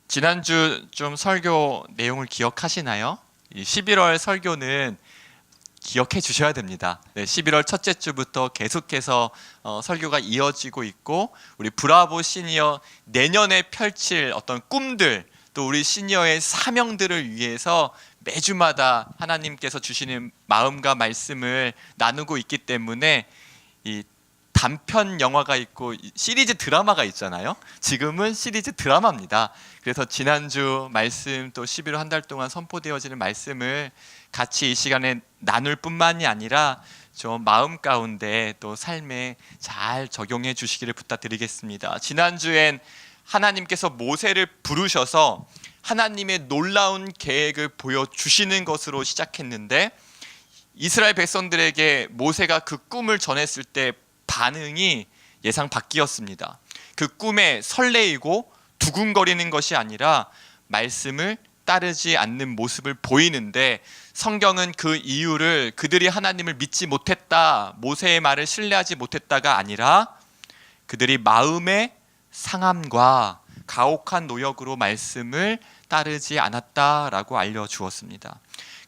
지난주 좀 설교 내용을 기억하시나요? 이 11월 설교는 기억해 주셔야 됩니다. 11월 첫째 주부터 계속해서 설교가 이어지고 있고, 우리 브라보 시니어 내년에 펼칠 어떤 꿈들, 또 우리 시니어의 사명들을 위해서 매주마다 하나님께서 주시는 마음과 말씀을 나누고 있기 때문에, 이 단편 영화가 있고 시리즈 드라마가 있잖아요. 지금은 시리즈 드라마입니다. 그래서 지난주 말씀, 또 11월 한 달 동안 선포되어지는 말씀을 같이 이 시간에 나눌 뿐만이 아니라 좀 마음 가운데 또 삶에 잘 적용해 주시기를 부탁드리겠습니다. 지난주엔 하나님께서 모세를 부르셔서 하나님의 놀라운 계획을 보여주시는 것으로 시작했는데, 이스라엘 백성들에게 모세가 그 꿈을 전했을 때 반응이 예상 밖이었습니다. 그 꿈에 설레이고 두근거리는 것이 아니라 말씀을 따르지 않는 모습을 보이는데, 성경은 그 이유를 그들이 하나님을 믿지 못했다, 모세의 말을 신뢰하지 못했다가 아니라 그들이 마음의 상함과 가혹한 노역으로 말씀을 따르지 않았다라고 알려주었습니다.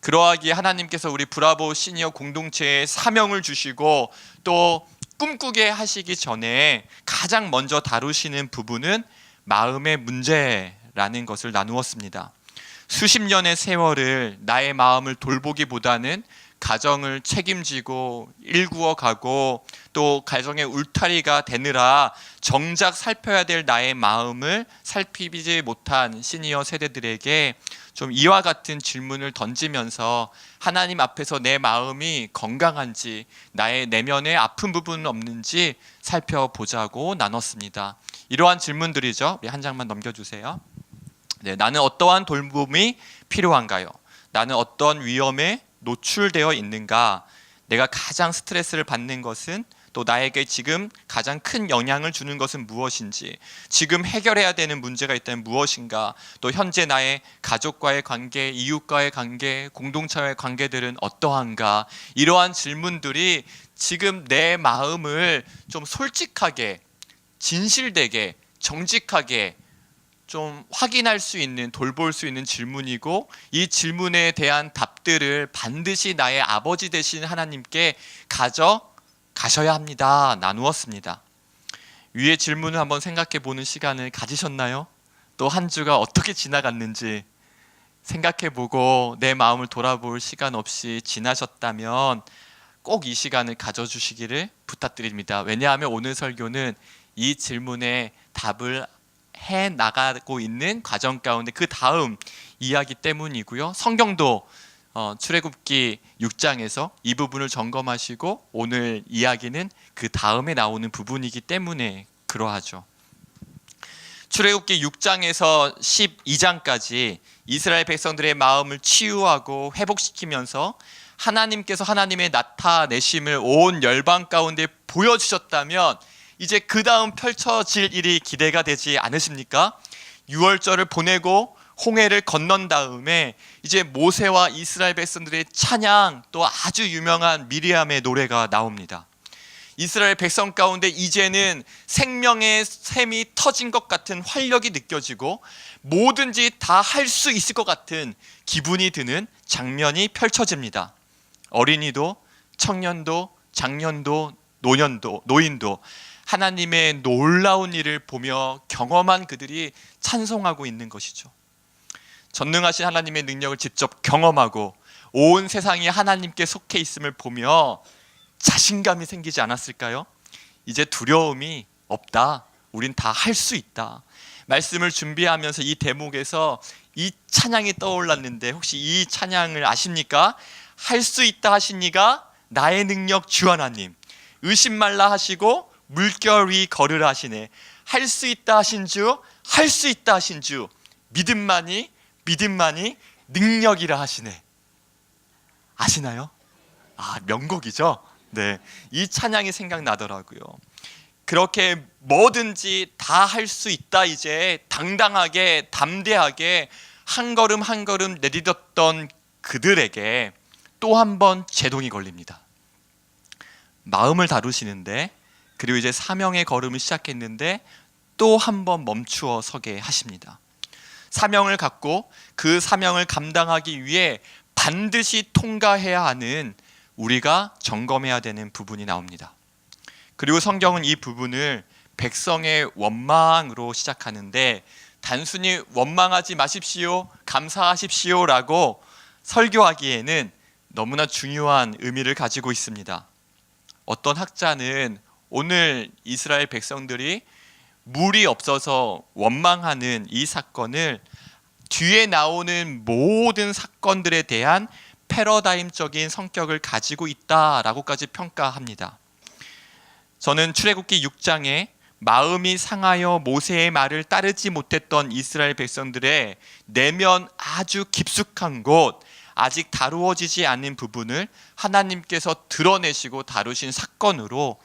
그러하기에 하나님께서 우리 브라보 시니어 공동체에 사명을 주시고 또 꿈꾸게 하시기 전에 가장 먼저 다루시는 부분은 마음의 문제라는 것을 나누었습니다. 수십 년의 세월을 나의 마음을 돌보기보다는 가정을 책임지고 일구어 가고 또 가정의 울타리가 되느라 정작 살펴야 될 나의 마음을 살피지 못한 시니어 세대들에게 좀 이와 같은 질문을 던지면서 하나님 앞에서 내 마음이 건강한지, 나의 내면에 아픈 부분은 없는지 살펴보자고 나눴습니다. 이러한 질문들이죠. 우리 한 장만 넘겨주세요. 나는 어떠한 돌봄이 필요한가요? 나는 어떤 위험에 노출되어 있는가? 내가 가장 스트레스를 받는 것은, 또 나에게 지금 가장 큰 영향을 주는 것은 무엇인지, 지금 해결해야 되는 문제가 있다면 무엇인가, 또 현재 나의 가족과의 관계, 이웃과의 관계, 공동체와의 관계들은 어떠한가, 이러한 질문들이 지금 내 마음을 좀 솔직하게, 진실되게, 정직하게 좀 확인할 수 있는, 돌볼 수 있는 질문이고, 이 질문에 대한 답들을 반드시 나의 아버지 되신 하나님께 가져가셔야 합니다. 나누었습니다. 위의 질문을 한번 생각해 보는 시간을 가지셨나요? 또 한 주가 어떻게 지나갔는지 생각해 보고 내 마음을 돌아볼 시간 없이 지나셨다면 꼭 이 시간을 가져주시기를 부탁드립니다. 왜냐하면 오늘 설교는 이 질문에 답을 해 나가고 있는 과정 가운데 그 다음 이야기 때문이고요. 성경도 출애굽기 6장에서 이 부분을 점검하시고 오늘 이야기는 그 다음에 나오는 부분이기 때문에 그러하죠. 출애굽기 6장에서 12장까지 이스라엘 백성들의 마음을 치유하고 회복시키면서 하나님께서 하나님의 나타내심을 온 열방 가운데 보여주셨다면, 이제 그 다음 펼쳐질 일이 기대가 되지 않으십니까? 유월절을 보내고 홍해를 건넌 다음에 이제 모세와 이스라엘 백성들의 찬양, 또 아주 유명한 미리암의 노래가 나옵니다. 이스라엘 백성 가운데 이제는 생명의 샘이 터진 것 같은 활력이 느껴지고 뭐든지 다 할 수 있을 것 같은 기분이 드는 장면이 펼쳐집니다. 어린이도, 청년도, 장년도, 노인도 하나님의 놀라운 일을 보며 경험한 그들이 찬송하고 있는 것이죠. 전능하신 하나님의 능력을 직접 경험하고 온 세상이 하나님께 속해 있음을 보며 자신감이 생기지 않았을까요? 이제 두려움이 없다. 우린 다 할 수 있다. 말씀을 준비하면서 이 대목에서 이 찬양이 떠올랐는데, 혹시 이 찬양을 아십니까? 할 수 있다 하신 이가 나의 능력 주 하나님, 의심 말라 하시고 물결 위 걸으라 하시네. 할 수 있다 하신 주, 할 수 있다 하신 주, 믿음만이 능력이라 하시네. 아시나요? 명곡이죠. 네, 이 찬양이 생각나더라고요. 그렇게 뭐든지 다 할 수 있다, 이제 당당하게 담대하게 한 걸음 한 걸음 내딛었던 그들에게 또 한 번 제동이 걸립니다. 마음을 다루시는데, 그리고 이제 사명의 걸음을 시작했는데 또 한 번 멈추어 서게 하십니다. 사명을 갖고 그 사명을 감당하기 위해 반드시 통과해야 하는, 우리가 점검해야 되는 부분이 나옵니다. 그리고 성경은 이 부분을 백성의 원망으로 시작하는데, 단순히 원망하지 마십시오, 감사하십시오라고 설교하기에는 너무나 중요한 의미를 가지고 있습니다. 어떤 학자는 오늘 이스라엘 백성들이 물이 없어서 원망하는 이 사건을 뒤에 나오는 모든 사건들에 대한 패러다임적인 성격을 가지고 있다라고까지 평가합니다. 저는 출애굽기 6장에 마음이 상하여 모세의 말을 따르지 못했던 이스라엘 백성들의 내면 아주 깊숙한 곳, 아직 다루어지지 않은 부분을 하나님께서 드러내시고 다루신 사건으로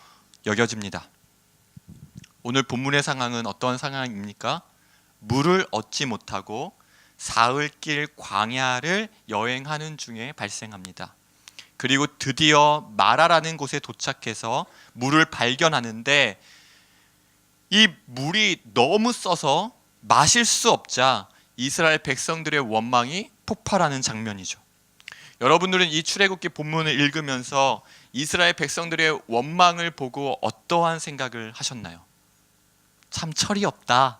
여겨집니다. 오늘 본문의 상황은 어떤 상황입니까? 물을 얻지 못하고 사흘길 광야를 여행하는 중에 발생합니다. 그리고 드디어 마라라는 곳에 도착해서 물을 발견하는데, 이 물이 너무 써서 마실 수 없자 이스라엘 백성들의 원망이 폭발하는 장면이죠. 여러분들은 이 출애굽기 본문을 읽으면서 이스라엘 백성들의 원망을 보고 어떠한 생각을 하셨나요? 참 철이 없다.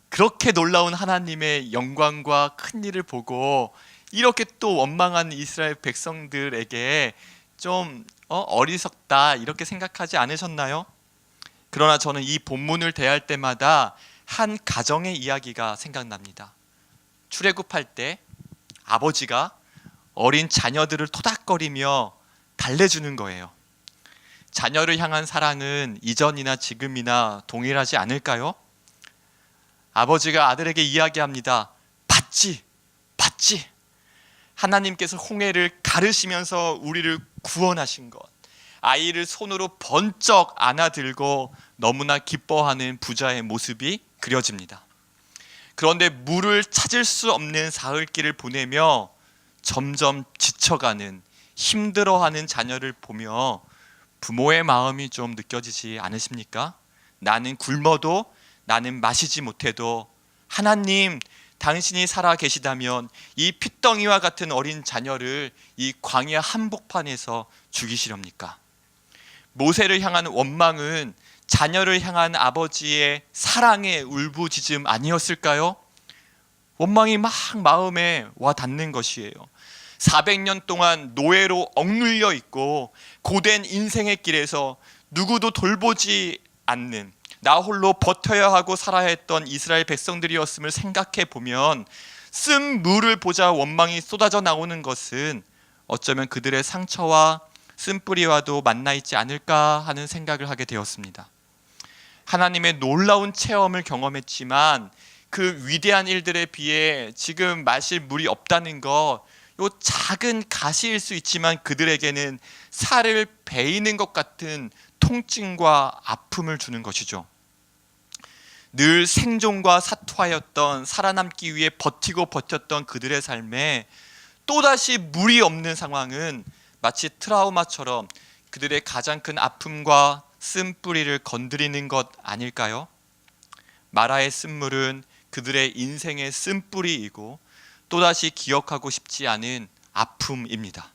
그렇게 놀라운 하나님의 영광과 큰 일을 보고 이렇게 또 원망한 이스라엘 백성들에게 좀 어리석다, 이렇게 생각하지 않으셨나요? 그러나 저는 이 본문을 대할 때마다 한 가정의 이야기가 생각납니다. 출애굽할 때 아버지가 어린 자녀들을 토닥거리며 달래주는 거예요. 자녀를 향한 사랑은 이전이나 지금이나 동일하지 않을까요? 아버지가 아들에게 이야기합니다. 봤지? 봤지? 하나님께서 홍해를 가르시면서 우리를 구원하신 것. 아이를 손으로 번쩍 안아들고 너무나 기뻐하는 부자의 모습이 그려집니다. 그런데 물을 찾을 수 없는 사흘길을 보내며 점점 지쳐가는, 힘들어하는 자녀를 보며 부모의 마음이 좀 느껴지지 않으십니까? 나는 굶어도, 나는 마시지 못해도 하나님, 당신이 살아 계시다면 이 핏덩이와 같은 어린 자녀를 이 광야 한복판에서 죽이시렵니까? 모세를 향한 원망은 자녀를 향한 아버지의 사랑의 울부짖음 아니었을까요? 원망이 막 마음에 와 닿는 것이에요. 400년 동안 노예로 억눌려 있고 고된 인생의 길에서 누구도 돌보지 않는, 나 홀로 버텨야 하고 살아야 했던 이스라엘 백성들이었음을 생각해 보면 쓴 물을 보자 원망이 쏟아져 나오는 것은 어쩌면 그들의 상처와 쓴뿌리와도 만나 있지 않을까 하는 생각을 하게 되었습니다. 하나님의 놀라운 체험을 경험했지만 그 위대한 일들에 비해 지금 마실 물이 없다는 것, 요 작은 가시일 수 있지만 그들에게는 살을 베이는 것 같은 통증과 아픔을 주는 것이죠. 늘 생존과 사투하였던, 살아남기 위해 버티고 버텼던 그들의 삶에 또다시 물이 없는 상황은 마치 트라우마처럼 그들의 가장 큰 아픔과 쓴뿌리를 건드리는 것 아닐까요? 마라의 쓴물은 그들의 인생의 쓴뿌리이고 또다시 기억하고 싶지 않은 아픔입니다.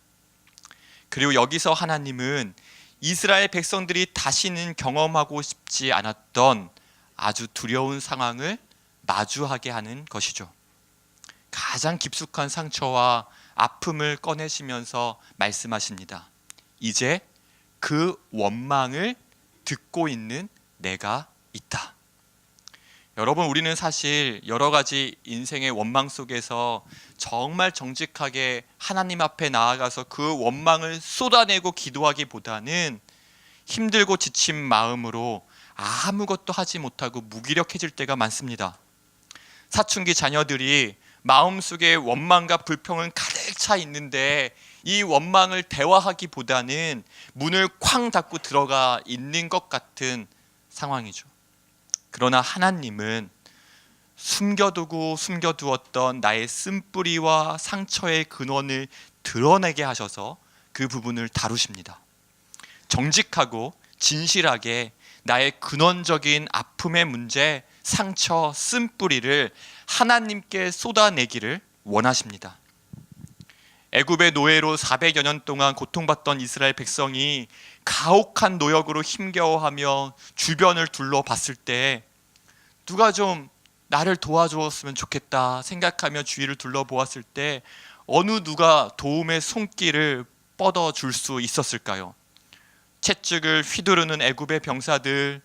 그리고 여기서 하나님은 이스라엘 백성들이 다시는 경험하고 싶지 않았던 아주 두려운 상황을 마주하게 하는 것이죠. 가장 깊숙한 상처와 아픔을 꺼내시면서 말씀하십니다. 이제 그 원망을 듣고 있는 내가 있다. 여러분, 우리는 사실 여러 가지 인생의 원망 속에서 정말 정직하게 하나님 앞에 나아가서 그 원망을 쏟아내고 기도하기보다는 힘들고 지친 마음으로 아무것도 하지 못하고 무기력해질 때가 많습니다. 사춘기 자녀들이 마음속에 원망과 불평은 가득 차 있는데 이 원망을 대화하기보다는 문을 쾅 닫고 들어가 있는 것 같은 상황이죠. 그러나 하나님은 숨겨두고 숨겨두었던 나의 쓴뿌리와 상처의 근원을 드러내게 하셔서 그 부분을 다루십니다. 정직하고 진실하게 나의 근원적인 아픔의 문제, 상처, 쓴뿌리를 하나님께 쏟아내기를 원하십니다. 애굽의 노예로 400여 년 동안 고통받던 이스라엘 백성이 가혹한 노역으로 힘겨워하며 주변을 둘러봤을 때 누가 좀 나를 도와주었으면 좋겠다 생각하며 주위를 둘러보았을 때 어느 누가 도움의 손길을 뻗어줄 수 있었을까요? 채찍을 휘두르는 애굽의 병사들,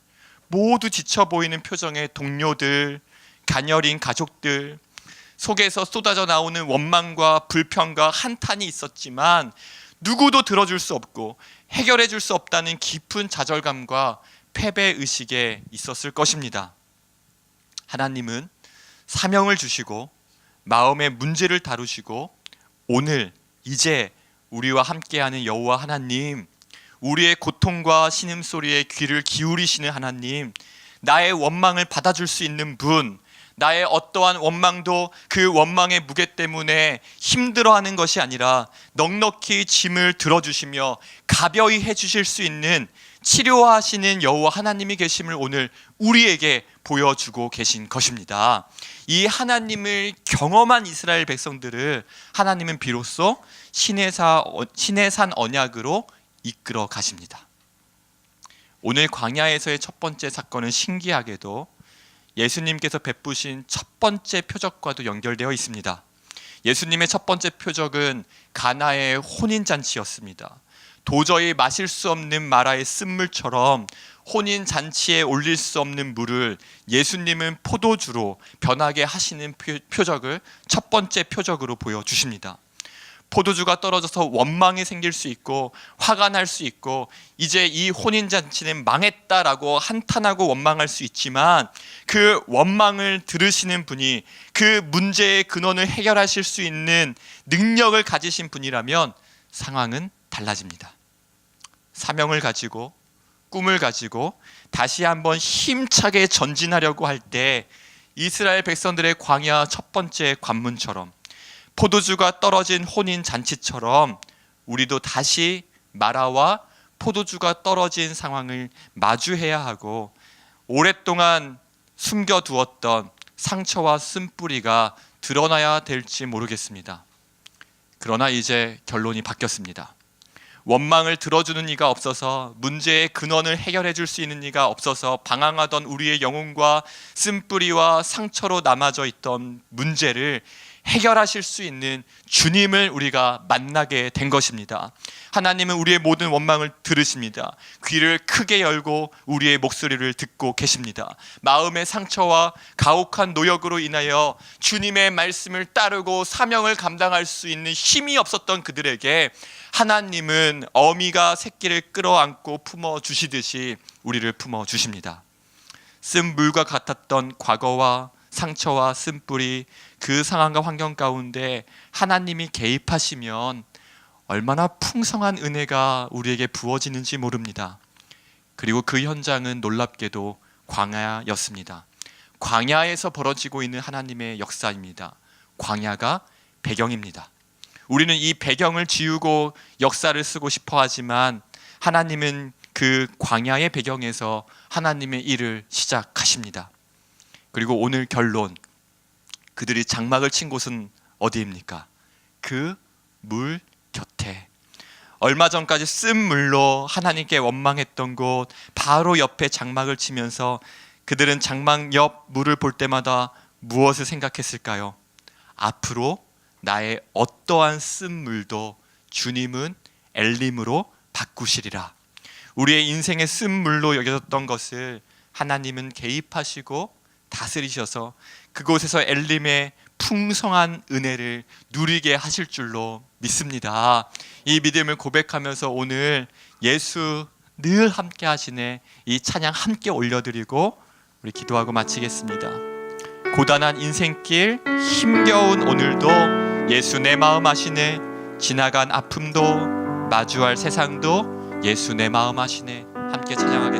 모두 지쳐 보이는 표정의 동료들, 가녀린 가족들, 속에서 쏟아져 나오는 원망과 불평과 한탄이 있었지만 누구도 들어줄 수 없고 해결해 줄 수 없다는 깊은 좌절감과 패배의식에 있었을 것입니다. 하나님은 사명을 주시고 마음의 문제를 다루시고 오늘 이제 우리와 함께하는 여호와 하나님, 우리의 고통과 신음소리에 귀를 기울이시는 하나님, 나의 원망을 받아줄 수 있는 분, 나의 어떠한 원망도 그 원망의 무게 때문에 힘들어하는 것이 아니라 넉넉히 짐을 들어주시며 가벼이 해주실 수 있는 치료하시는 여호와 하나님이 계심을 오늘 우리에게 보여주고 계신 것입니다. 이 하나님을 경험한 이스라엘 백성들을 하나님은 비로소 신의 산 언약으로 이끌어 가십니다. 오늘 광야에서의 첫 번째 사건은 신기하게도 예수님께서 베푸신 첫 번째 표적과도 연결되어 있습니다. 예수님의 첫 번째 표적은 가나의 혼인잔치였습니다. 도저히 마실 수 없는 마라의 쓴물처럼 혼인잔치에 올릴 수 없는 물을 예수님은 포도주로 변하게 하시는 표적을 첫 번째 표적으로 보여주십니다. 포도주가 떨어져서 원망이 생길 수 있고 화가 날 수 있고 이제 이 혼인잔치는 망했다라고 한탄하고 원망할 수 있지만 그 원망을 들으시는 분이 그 문제의 근원을 해결하실 수 있는 능력을 가지신 분이라면 상황은 달라집니다. 사명을 가지고 꿈을 가지고 다시 한번 힘차게 전진하려고 할 때 이스라엘 백성들의 광야 첫 번째 관문처럼 포도주가 떨어진 혼인 잔치처럼 우리도 다시 마라와 포도주가 떨어진 상황을 마주해야 하고 오랫동안 숨겨두었던 상처와 쓴뿌리가 드러나야 될지 모르겠습니다. 그러나 이제 결론이 바뀌었습니다. 원망을 들어주는 이가 없어서 문제의 근원을 해결해 줄 수 있는 이가 없어서 방황하던 우리의 영혼과 쓴뿌리와 상처로 남아져 있던 문제를 해결하실 수 있는 주님을 우리가 만나게 된 것입니다. 하나님은 우리의 모든 원망을 들으십니다. 귀를 크게 열고 우리의 목소리를 듣고 계십니다. 마음의 상처와 가혹한 노역으로 인하여 주님의 말씀을 따르고 사명을 감당할 수 있는 힘이 없었던 그들에게 하나님은 어미가 새끼를 끌어안고 품어주시듯이 우리를 품어주십니다. 쓴 물과 같았던 과거와 상처와 쓴뿌리, 그 상황과 환경 가운데 하나님이 개입하시면 얼마나 풍성한 은혜가 우리에게 부어지는지 모릅니다. 그리고 그 현장은 놀랍게도 광야였습니다. 광야에서 벌어지고 있는 하나님의 역사입니다. 광야가 배경입니다. 우리는 이 배경을 지우고 역사를 쓰고 싶어 하지만 하나님은 그 광야의 배경에서 하나님의 일을 시작하십니다. 그리고 오늘 결론, 그들이 장막을 친 곳은 어디입니까? 그 물 곁에. 얼마 전까지 쓴 물로 하나님께 원망했던 곳 바로 옆에 장막을 치면서 그들은 장막 옆 물을 볼 때마다 무엇을 생각했을까요? 앞으로 나의 어떠한 쓴 물도 주님은 엘림으로 바꾸시리라. 우리의 인생의 쓴 물로 여겨졌던 것을 하나님은 개입하시고 다스리셔서 그곳에서 엘림의 풍성한 은혜를 누리게 하실 줄로 믿습니다. 이 믿음을 고백하면서 오늘 예수 늘 함께 하시네 이 찬양 함께 올려드리고 우리 기도하고 마치겠습니다. 고단한 인생길 힘겨운 오늘도 예수 내 마음 아시네. 지나간 아픔도 마주할 세상도 예수 내 마음 아시네. 함께 찬양하겠습니다.